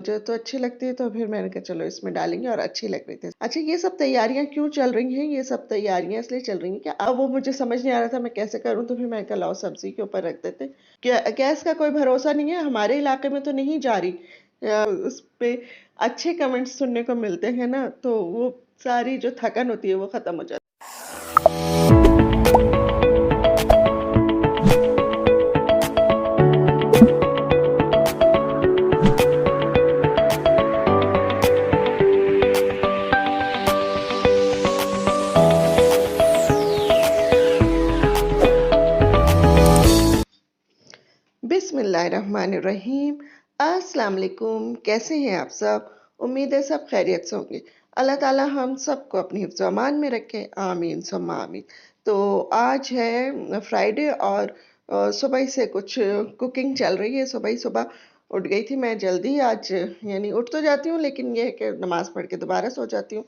मुझे तो अच्छी लगती है तो फिर मैंने कहा चलो इसमें डालेंगे और अच्छी लग रही थी। अच्छा ये सब तैयारियाँ क्यों चल रही हैं? ये सब तैयारियाँ इसलिए चल रही हैं कि अब वो मुझे समझ नहीं आ रहा था मैं कैसे करूँ तो फिर मैंने कहा लाओ सब्ज़ी के ऊपर रख देते। गैस का कोई भरोसा नहीं है, हमारे इलाके में तो नहीं जा रही। उस पे अच्छे कमेंट्स सुनने को मिलते हैं ना, तो वो सारी जो थकन होती है वो खत्म हो जाती है। बिस्मिल्लाहिर्रहमानिर्रहीम। अस्सलाम वालेकुम। कैसे हैं आप सब? उम्मीद है सब खैरियत से होंगे। अल्लाह ताला हम सबको अपनी हिफ्ज़ अमान में रखे, आमीन सुम्मा आमीन। तो आज है फ्राइडे और सुबह से कुछ कुकिंग चल रही है। सुबह ही सुबह उठ गई थी मैं जल्दी आज, यानी उठ तो जाती हूँ लेकिन ये है कि नमाज़ पढ़ के दोबारा सो जाती हूँ।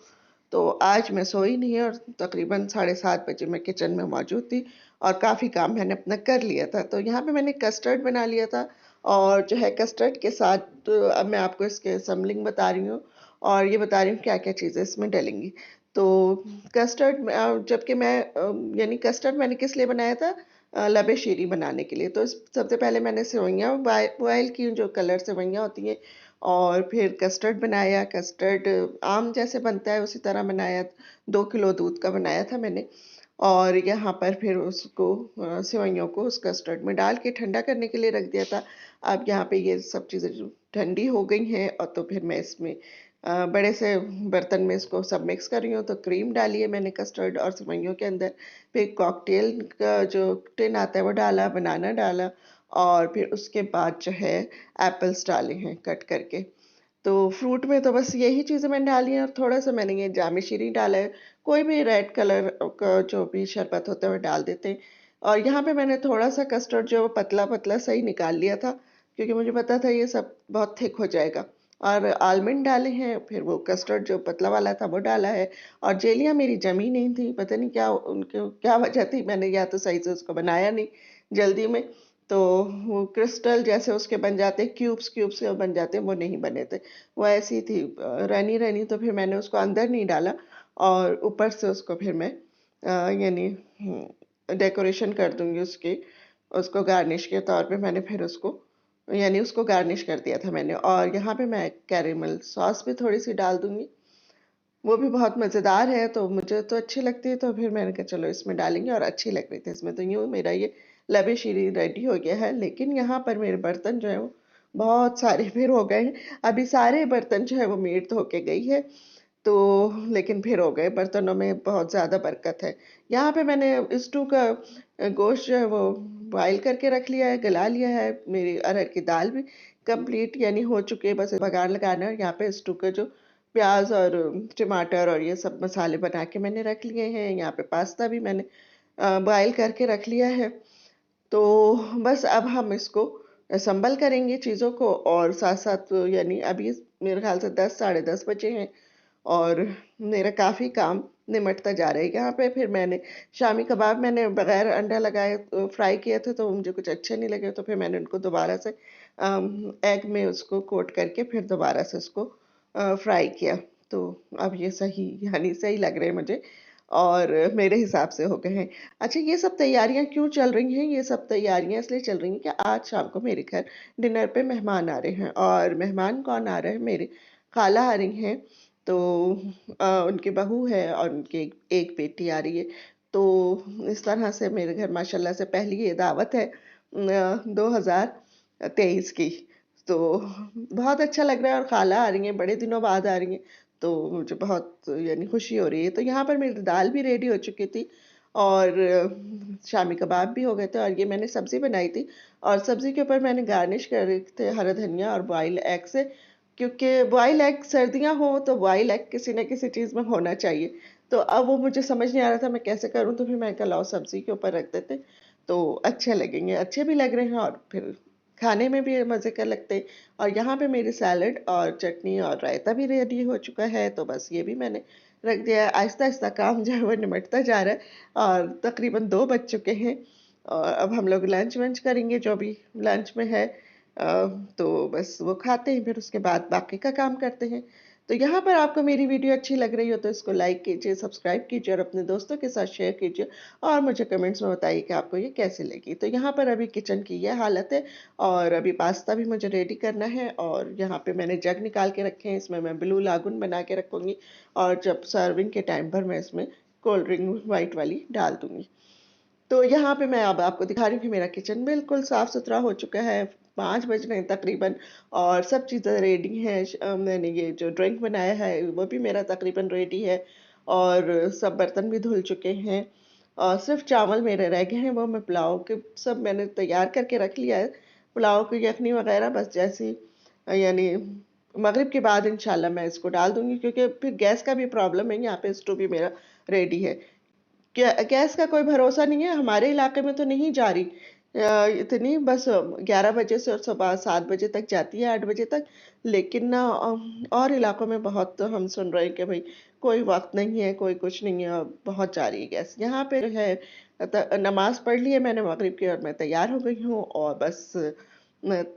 तो आज मैं सोई नहीं और तकरीबन 7:30 बजे मैं किचन में मौजूद थी और काफ़ी काम मैंने अपना कर लिया था। तो यहाँ पे मैंने कस्टर्ड बना लिया था और जो है कस्टर्ड के साथ अब मैं आपको इसके असम्बलिंग बता रही हूँ और ये बता रही हूँ क्या-क्या चीज़ें इसमें डलेंगी। तो कस्टर्ड जबकि मैं यानी कस्टर्ड मैंने किस लिए बनाया था? लबे शीरी बनाने के लिए। तो सबसे पहले मैंने सेवइयाँ बॉयल की, जो कलर सेवइयाँ होती हैं, और फिर कस्टर्ड बनाया। कस्टर्ड आम जैसे बनता है उसी तरह बनाया। 2 किलो दूध का बनाया था मैंने और यहाँ पर फिर उसको सेवइयों को उस कस्टर्ड में डाल के ठंडा करने के लिए रख दिया था। अब यहाँ पे ये सब चीज़ें जो ठंडी हो गई हैं और तो फिर मैं इसमें बड़े से बर्तन में इसको सब मिक्स कर रही हूँ। तो क्रीम डाली है मैंने कस्टर्ड और सेवइयों के अंदर। फिर कॉकटेल का जो टिन आता है वो डाला, बनाना डाला और फिर उसके बाद जो है एप्पल्स डाले हैं कट करके। तो फ्रूट में तो बस यही चीज़ें मैंने डाली हैं और थोड़ा-सा मैंने ये जाम शीरी डाला है। कोई भी रेड कलर का जो भी शरबत होता है वो डाल देते हैं। और यहाँ पे मैंने थोड़ा-सा कस्टर्ड जो है वो पतला-पतला सा ही निकाल लिया था, क्योंकि मुझे पता था ये सब बहुत थिक हो जाएगा। और आलमंड डाले हैं, फिर वो कस्टर्ड जो पतला वाला था वो डाला है और जेलियाँ मेरी जमी नहीं थी, पता नहीं क्या उनकी क्या वजह थी, मैंने या तो सही से उसको बनाया नहीं जल्दी में, तो वो क्रिस्टल जैसे उसके बन जाते हैं, क्यूब्स से बन जाते हैं, वो नहीं बने थे। वो ऐसी थी रनी-रनी, तो फिर मैंने उसको अंदर नहीं डाला और ऊपर से उसको फिर मैं यानी डेकोरेशन कर दूँगी उसकी, उसको गार्निश के तौर पे मैंने फिर उसको यानी उसको गार्निश कर दिया था मैंने। और यहाँ पे मैं कैरेमल सॉस भी थोड़ी-सी डाल दूँगी। वो भी बहुत मज़ेदार है, तो मुझे तो अच्छी लगती है, तो फिर मैंने कहा चलो इसमें डालेंगे और अच्छी लग रही थी इसमें। तो यूँ मेरा ये लबे शीरी रेडी हो गया है। लेकिन यहाँ पर मेरे बर्तन जो हैं वो बहुत सारे फिर हो गए हैं। अभी सारे बर्तन जो है वो मेड धो के गई है, तो लेकिन फिर हो गए, बर्तनों में बहुत ज़्यादा बरकत है। यहाँ पे मैंने स्टू का गोश्त जो है वो बॉयल करके रख लिया है, गला लिया है। मेरी अरहर की दाल भी कंप्लीट यानी हो चुकी है, बस बघार लगाना है। यहाँ पे स्टू का जो प्याज़ और टमाटर और ये सब मसाले बना के मैंने रख लिए हैं। यहाँ पे पास्ता भी मैंने बॉयल करके रख लिया है। तो बस अब हम इसको असम्बल करेंगे चीज़ों को और साथ-साथ यानी अभी मेरे ख़्याल से 10 साढ़े 10 बजे हैं और मेरा काफ़ी काम निमटता जा रहा है। यहाँ पे फिर मैंने शामी कबाब मैंने बग़ैर अंडा लगाए फ्राई किए थे, तो मुझे कुछ अच्छे नहीं लगे, तो फिर मैंने उनको दोबारा से एग में उसको कोट करके फिर दोबारा से उसको फ्राई किया। तो अब ये सही यानी सही लग रहे हैं मुझे और मेरे हिसाब से हो गए हैं। अच्छा ये सब तैयारियाँ क्यों चल रही हैं? ये सब तैयारियाँ इसलिए चल रही हैं कि आज शाम को मेरे घर डिनर पे मेहमान आ रहे हैं और मेहमान कौन आ रहे हैं? मेरी खाला आ रही हैं, तो उनकी बहू है और उनकी एक बेटी आ रही है। तो इस तरह से मेरे घर माशाल्लाह से पहली ये दावत है 2023 की। तो बहुत अच्छा लग रहा है और खाला आ रही हैं, बड़े दिनों बाद आ रही हैं, तो मुझे बहुत यानी खुशी हो रही है। तो यहाँ पर मेरी दाल भी रेडी हो चुकी थी और शामी कबाब भी हो गए थे और ये मैंने सब्ज़ी बनाई थी और सब्ज़ी के ऊपर मैंने गार्निश कर रखे थे हरा धनिया और बॉइल्ड एग से, क्योंकि बॉइल्ड एग सर्दियाँ हों तो बॉइल्ड एग किसी न किसी चीज़ में होना चाहिए। तो अब वो मुझे समझ नहीं आ रहा था मैं कैसे करूँ, तो फिर मैंने कहा लाओ सब्ज़ी के ऊपर रख देते, तो अच्छे लगेंगे, अच्छे भी लग रहे हैं और फिर खाने में भी मज़े का लगते हैं। और यहाँ पे मेरी सैलेड और चटनी और रायता भी रेडी हो चुका है, तो बस ये भी मैंने रख दिया है। आहिस्ता-आहिस्ता काम जो है वो निमटता जा रहा है और तकरीबन 2 बज चुके हैं और अब हम लोग लंच वंच करेंगे जो भी लंच में है। तो बस वो खाते हैं, फिर उसके बाद बाकी का काम करते हैं। तो यहाँ पर आपको मेरी वीडियो अच्छी लग रही हो तो इसको लाइक कीजिए, सब्सक्राइब कीजिए और अपने दोस्तों के साथ शेयर कीजिए और मुझे कमेंट्स में बताइए कि आपको ये कैसी लगी। तो यहाँ पर अभी किचन की ये हालत है और अभी पास्ता भी मुझे रेडी करना है और यहाँ पे मैंने जग निकाल के रखे हैं, इसमें मैं ब्लू लागून बना के रखूँगी और जब सर्विंग के टाइम पर मैं इसमें कोल्ड ड्रिंक व्हाइट वाली डाल दूँगी। तो यहाँ पे मैं अब आपको दिखा रही हूँ कि मेरा किचन बिल्कुल साफ-सुथरा हो चुका है। 5 बज रहे हैं तकरीबन और सब चीज़ें रेडी हैं। मैंने ये जो ड्रिंक बनाया है वो भी मेरा तकरीबन रेडी है और सब बर्तन भी धुल चुके हैं और सिर्फ़ चावल मेरे रह गए हैं, वो मैं पुलाव के सब मैंने तैयार करके रख लिया है। पुलाव की यखनी वग़ैरह बस जैसे ही यानी मगरिब के बाद इंशाल्लाह मैं इसको डाल दूँगी क्योंकि फिर गैस का भी प्रॉब्लम है, यहाँ पे स्टोव भी मेरा रेडी है। गैस का कोई भरोसा नहीं है, हमारे इलाके में तो नहीं जा रही इतनी बस 11 बजे से और सुबह 7 बजे तक जाती है, 8 बजे तक। लेकिन ना और इलाकों में बहुत हम सुन रहे हैं कि भई कोई वक़्त नहीं है, कोई कुछ नहीं है, बहुत जा रही है गैस। यहाँ पे जो है नमाज़ पढ़ ली है मैंने मगरिब की और मैं तैयार हो गई हूँ और बस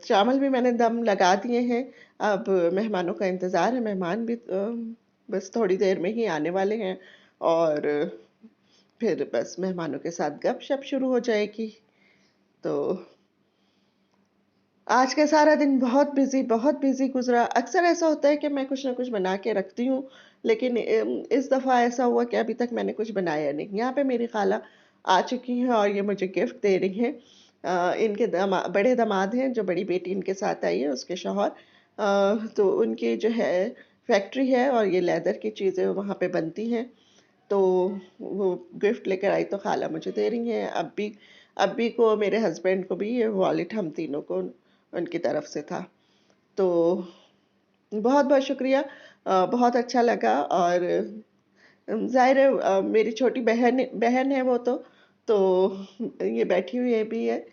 चावल भी मैंने दम लगा दिए हैं। अब मेहमानों का इंतज़ार है, मेहमान भी बस थोड़ी देर में ही आने वाले हैं और फिर बस मेहमानों के साथ गप-शप शुरू हो जाएगी। तो आज का सारा दिन बहुत बिज़ी गुज़रा। अक्सर ऐसा होता है कि मैं कुछ न कुछ बना के रखती हूँ, लेकिन इस दफ़ा ऐसा हुआ कि अभी तक मैंने कुछ बनाया नहीं। यहाँ पे मेरी ख़ाला आ चुकी हैं और ये मुझे गिफ्ट दे रही हैं। इनके बड़े दामाद हैं, जो बड़ी बेटी इनके साथ आई है, उसके शौहर। तो उनकी जो है फैक्ट्री है और ये लेदर की चीज़ें वहाँ पे बनती हैं। तो वो गिफ्ट लेकर आई तो ख़ाला मुझे दे रही हैं। अब्बी को, मेरे हस्बैंड को भी ये वॉलेट हम तीनों को उनकी तरफ से था। तो बहुत-बहुत शुक्रिया। बहुत अच्छा लगा और ज़ाहिर है मेरी छोटी बहन बहन है वो तो ये बैठी हुई है भी है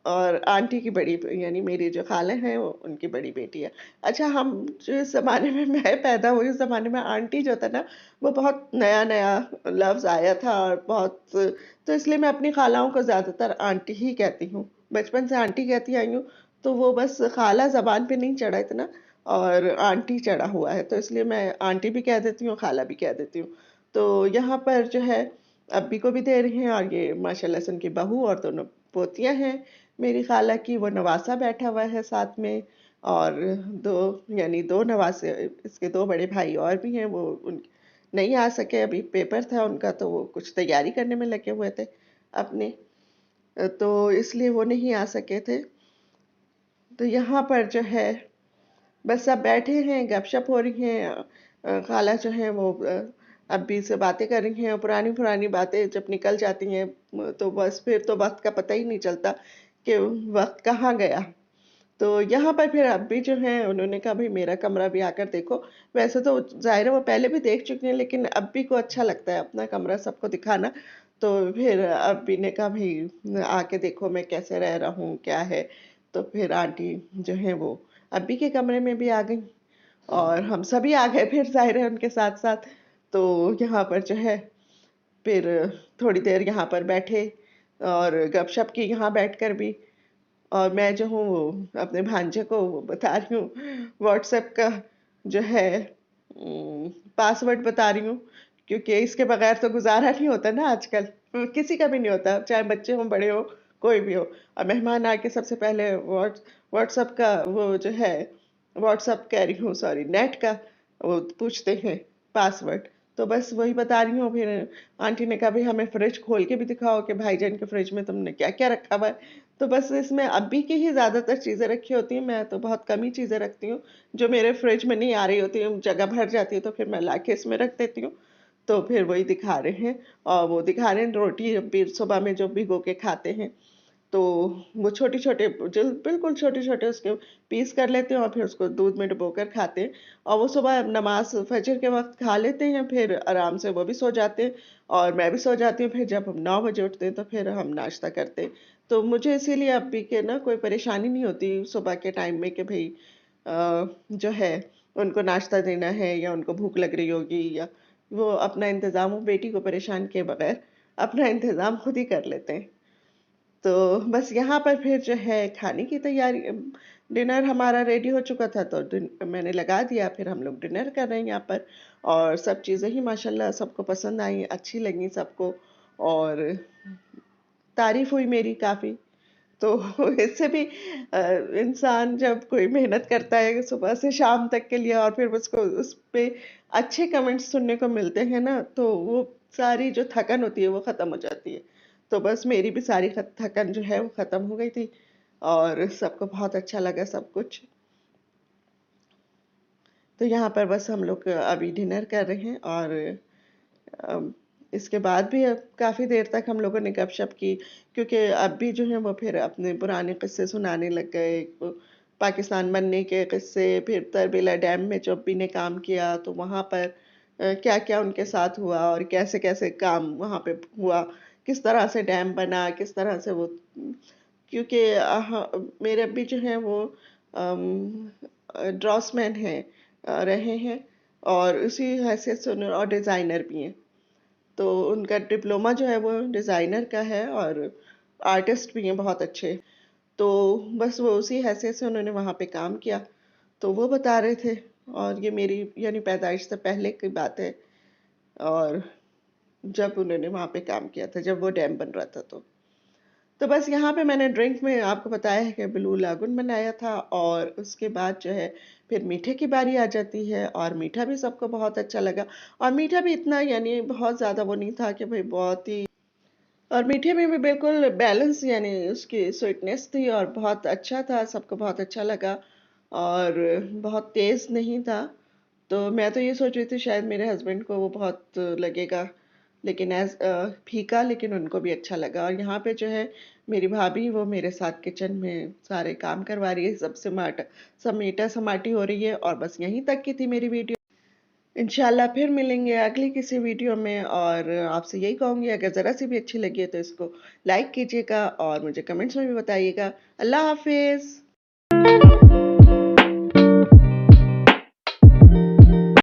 और आंटी की बड़ी यानी मेरी जो ख़ाला हैं वो उनकी बड़ी बेटी है। अच्छा हम जिस ज़माने में मैं पैदा हुई उस ज़माने में आंटी जो था ना वो बहुत नया-नया लफ़्ज़ आया था और बहुत तो इसलिए मैं अपनी ख़ालाओं को ज़्यादातर आंटी ही कहती हूँ। बचपन से आंटी कहती आई हूँ, तो वो बस ख़ाला ज़बान पे नहीं चढ़ा इतना और आंटी चढ़ा हुआ है, तो इसलिए मैं आंटी भी कह देती हूँ, ख़ाला भी कह देती हूँ। तो यहाँ पर जो है अब्बी को भी दे रही हैं और ये माशाल्लाह से उनकी बहू और दोनों पोतियाँ हैं मेरी ख़ाला की, वो नवासा बैठा हुआ है साथ में और 2 यानी 2 नवासे इसके 2 बड़े भाई और भी हैं, वो उन नहीं आ सके, अभी पेपर था उनका तो वो कुछ तैयारी करने में लगे हुए थे अपने। तो इसलिए वो नहीं आ सके थे। तो यहाँ पर जो है बस सब बैठे हैं, गपशप हो रही हैं। खाला जो हैं वो अब्बी से बातें कर रही हैं, पुरानी-पुरानी बातें जब निकल जाती हैं तो बस फिर तो वक़्त का पता ही नहीं चलता कि वक़्त कहाँ गया। तो यहाँ पर फिर अब्बी जो हैं उन्होंने कहा भई मेरा कमरा भी आकर देखो। वैसे तो ज़ाहिर है वो पहले भी देख चुकी हैं लेकिन अब्बी को अच्छा लगता है अपना कमरा सबको दिखाना। तो फिर अब्बी ने कहा भई आके देखो मैं कैसे रह रहा हूँ, क्या है? तो फिर आंटी जो हैं वो अब्बी के कमरे में भी आ गईं और हम सभी आ गए फिर ज़ाहिर है उनके साथ-साथ। तो यहाँ पर जो है फिर थोड़ी देर यहाँ पर बैठे और गपशप की यहाँ बैठकर भी और मैं जो हूँ वो अपने भांजे को वो बता रही हूँ व्हाट्सएप का जो है पासवर्ड बता रही हूँ क्योंकि इसके बगैर तो गुजारा नहीं होता ना आजकल किसी का भी नहीं होता चाहे बच्चे हों बड़े हो कोई भी हो और मेहमान आके सबसे पहले व्हाट्सएप का वो जो है व्हाट्सएप कह रही हूँ सॉरी नेट का वो पूछते हैं पासवर्ड तो बस वही बता रही हूँ फिर आंटी ने कहा भाई हमें फ्रिज खोल के भी दिखाओ कि भाईजान के फ्रिज में तुमने क्या क्या रखा हुआ है तो बस इसमें अब्बी की ही ज़्यादातर चीज़ें रखी होती हैं, मैं तो बहुत कम ही चीज़ें रखती हूँ, जो मेरे फ्रिज में नहीं आ रही होती हैं, जगह भर जाती है तो फिर मैं लाके इसमें रख देती हूँ। तो फिर वही दिखा रहे हैं और वो दिखा रहे हैं रोटी भी सुबह में जो भिगो के खाते हैं, तो वो छोटे-छोटे जो बिल्कुल छोटे-छोटे उसके पीस कर लेते हैं और फिर उसको दूध में डुबोकर खाते हैं और वो सुबह नमाज़ फ़जर के वक़्त खा लेते हैं, फिर आराम से वो भी सो जाते हैं और मैं भी सो जाती हूँ। फिर जब हम 9 बजे उठते हैं तो फिर हम नाश्ता करते हैं। तो मुझे इसीलिए अभी के ना कोई परेशानी नहीं होती सुबह के टाइम में कि भई जो है उनको नाश्ता देना है या उनको भूख लग रही होगी या वो अपना इंतज़ाम वो बेटी को परेशान किए बगैर अपना इंतज़ाम खुद ही कर लेते हैं। तो बस यहाँ पर फिर जो है खाने की तैयारी डिनर हमारा रेडी हो चुका था तो मैंने लगा दिया, फिर हम लोग डिनर कर रहे हैं यहाँ पर। और सब चीज़ें ही माशाल्लाह सबको पसंद आई, अच्छी लगी सबको। और तारीफ हुई मेरी काफ़ी। तो इससे भी इंसान जब कोई मेहनत करता है सुबह से शाम तक के लिए और फिर उसको उस पे अच्छे कमेंट्स सुनने को मिलते हैं ना, तो वो सारी जो थकन होती है वो ख़त्म हो जाती है। तो बस मेरी भी सारी थकन जो है वो ख़त्म हो गई थी और सबको बहुत अच्छा लगा सब कुछ। तो यहाँ पर बस हम लोग अभी डिनर कर रहे हैं और अम, इसके बाद भी अब काफ़ी देर तक हम लोगों ने गपशप की, क्योंकि अब भी जो है वो फिर अपने पुराने किस्से सुनाने लग गए। वो पाकिस्तान बनने के किस्से, फिर तरबेला डैम में जो अब्बी ने काम किया तो वहाँ पर क्या-क्या उनके साथ हुआ और कैसे-कैसे काम वहाँ पे हुआ, किस तरह से डैम बना, किस तरह से वो क्योंकि मेरे अब्बी जो हैं वो ड्राफ्ट्समैन हैं, रहे हैं और उसी हैसियत से और डिज़ाइनर भी हैं। तो उनका डिप्लोमा जो है वो डिज़ाइनर का है और आर्टिस्ट भी हैं बहुत अच्छे। तो बस वो उसी हैसियत से उन्होंने वहाँ पे काम किया। तो वो बता रहे थे और ये मेरी यानी पैदाइश से पहले की बात है। और जब उन्होंने वहाँ पे काम किया था, जब वो डैम बन रहा था तो बस यहाँ पे मैंने ड्रिंक में आपको बताया है कि ब्लू लागून बनाया था और उसके बाद जो है फिर मीठे की बारी आ जाती है और मीठा भी सबको बहुत अच्छा लगा। और मीठा भी इतना यानी बहुत ज़्यादा वो नहीं था कि भाई बहुत ही, और मीठे में भी बिल्कुल बैलेंस यानी उसकी स्वीटनेस थी और बहुत अच्छा था, सबको बहुत अच्छा लगा और बहुत तेज़ नहीं था। तो मैं तो ये सोच रही थी शायद मेरे हस्बैंड को वो बहुत लगेगा, लेकिन फीका, लेकिन उनको भी अच्छा लगा। और यहाँ पे जो है मेरी भाभी वो मेरे साथ किचन में सारे काम करवा रही है, सब समेटा समाटी हो रही है। और बस यहीं तक की थी मेरी वीडियो। इंशाल्लाह फिर मिलेंगे अगली किसी वीडियो में और आपसे यही कहूँगी अगर ज़रा सी भी अच्छी लगी है तो इसको लाइक कीजिएगा और मुझे कमेंट्स में भी बताइएगा। अल्लाह हाफिज़।